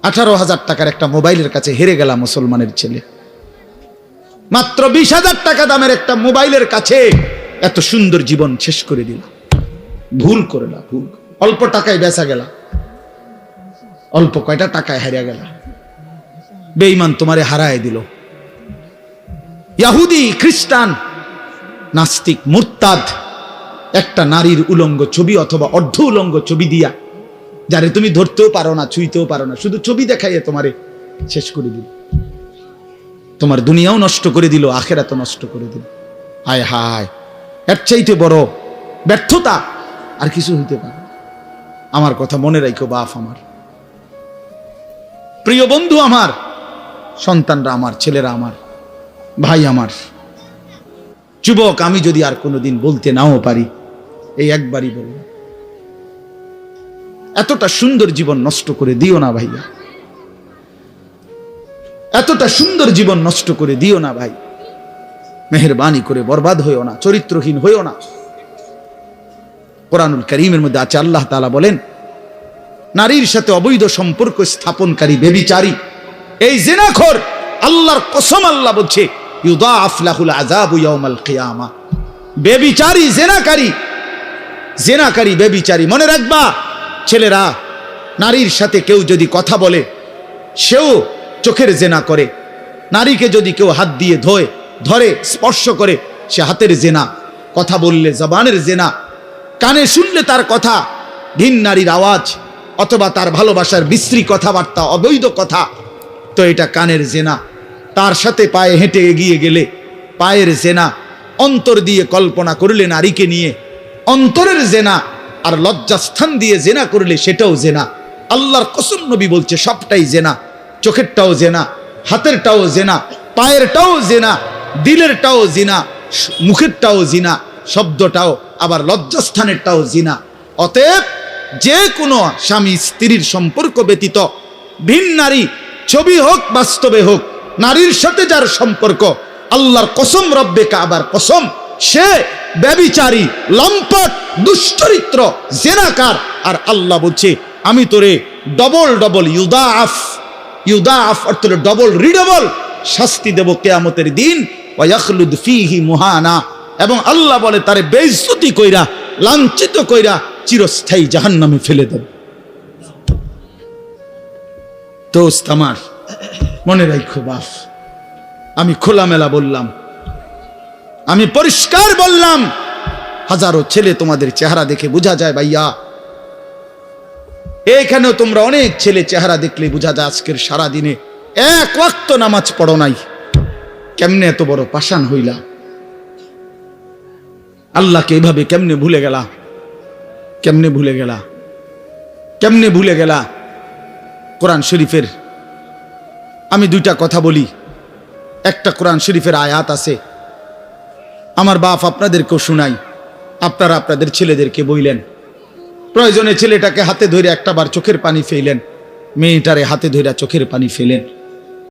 18,000 টাকার একটা মোবাইলের কাছে হেরে গেলাম মুসলমানের ছেলে। মাত্র 20,000 টাকা দামের একটা মোবাইলের কাছে এত সুন্দর জীবন শেষ করে দিল। ভুল করে না, ভুল। অল্প টাকায় বেচা গেল, অল্প কয়টা টাকায় হারিয়ে গেল। বেঈমান তোমারে হারায় দিল। ইহুদি, খ্রিস্টান, নাস্তিক, মুরতাদ একটা নারীর উলঙ্গ ছবি অথবা অর্ধ উলঙ্গ ছবি দিয়া, যারে তুমি ধরতেও পারো না, ছুঁইতেও পারো না, শুধু ছবি দেখাইয়ে তোমারে শেষ করে দিল। তোমার দুনিয়াও নষ্ট করে দিল, আখিরাতও নষ্ট করে দিল। হায় হায়, এর চাইতে বড় ব্যর্থতা আর কিছু হইতে পারে। আমার কথা মনে রাখো বাপ আমার, প্রিয় বন্ধু আমার, সন্তানরা আমার, ছেলেরা আমার, ভাই আমার, যুবক, আমি যদি আর কোনোদিন বলতে নাও পারি, এই একবারই বলবো, এতটা সুন্দর জীবন নষ্ট করে দিও না ভাইয়া, এতটা সুন্দর জীবন নষ্ট করে দিও না ভাই। মেহেরবানি করে বরবাদ হইও না, চরিত্রহীন হইও না। কোরআনুল কারীমের মধ্যে আছে, আল্লাহ তাআলা বলেন, নারীর সাথে অবৈধ সম্পর্ক স্থাপনকারী, ব্যভিচারী, এই জিনাখোর, আল্লাহর কসম আল্লাহ বলছে, ইউদাআফ লাহুল আযাবু ইয়াউমাল কিয়ামা। ব্যভিচারী, জেনাকারী, ব্যভিচারী। মনে রাখবা ছেলেরা, নারীর সাথে কেউ যদি কথা বলে, সেও চোখের জেনা করে। নারীকে যদি কেউ হাত দিয়ে ধরে, স্পর্শ করে, সে হাতের জেনা। কথা বললে জবানের জেনা, কানে শুনলে তার কথা ভিন নারীর আওয়াজ অথবা তার ভালোবাসার বিশ্রী কথাবার্তা, অবৈধ কথা, তো এটা কানের জেনা। তার সাথে পায়ে হেঁটে এগিয়ে গেলে পায়ের জেনা। অন্তর দিয়ে কল্পনা করলে নারীকে নিয়ে, অন্তরের জেনা। আর লজ্জাস্থান দিয়ে জেনা করলে সেটাও জেনা। আল্লাহর কসম নবী বলছে, সবটাই জেনা। চোখেরটাও জেনা, হাতেরটাও জেনা, পায়েরটাও জেনা, দিলেরটাও জিনা, মুখেরটাও জিনা, শব্দটাও, আবার লজ্জাস্থানেরটাও জিনা। অতএব যে কোনো স্বামী স্ত্রীর সম্পর্ক ব্যতীত ভিন নারী, ছবি হোক বাস্তবে হোক, নারীর সাথে যার সম্পর্ক, আল্লাহর কসম, রব্বে কাবার কসম, সে ব্যভিচারী, লম্পট, দুশ্চরিত্র, জেনাকার। আর আল্লাহ বলছে, আমি তোরে ডবল ডবল, ইউদাআফ অর্থ ডবল, রিডবল শাস্তি দেব কিয়ামতের দিন। ওয়া ইয়াখলুদ ফীহি মুহানা, এবং আল্লাহ বলে তারে বেইজ্জতি কইরা, লাঞ্ছিত কইরা চিরস্থায়ী জাহান্নামে ফেলে দেব। দোস্ত আমার, মনে রাখো বাপ, আমি খোলামেলা বললাম, আমি পরিষ্কার বললাম। হাজারো ছেলে তোমাদের চেহারা দেখে বোঝা যায় ভাইয়া, এখানেও তোমরা অনেক ছেলে চেহারা দেখলে বোঝা যায় আজকের সারা দিনে এক ওয়াক্ত নামাজ পড়ো নাই। কেমনে এত বড় পাষাণ হইলা? আল্লাহকে এইভাবে কেমনে ভুলে গেলা? কেমনে ভুলে গেলা? কেমনে ভুলে গেলা? কোরআন শরীফের আমি দুইটা কথা বলি। একটা কোরআন শরীফের আয়াত আছে, আমার বাপ আপনাদেরকেও শুনাই, আপনারা আপনাদের ছেলেদেরকে বইলেন। প্রয়োজনে ছেলেটাকে হাতে ধরে একটা বার চোখের পানি ফেলেন, মেয়েটারে হাতে ধরে চোখের পানি ফেলেন।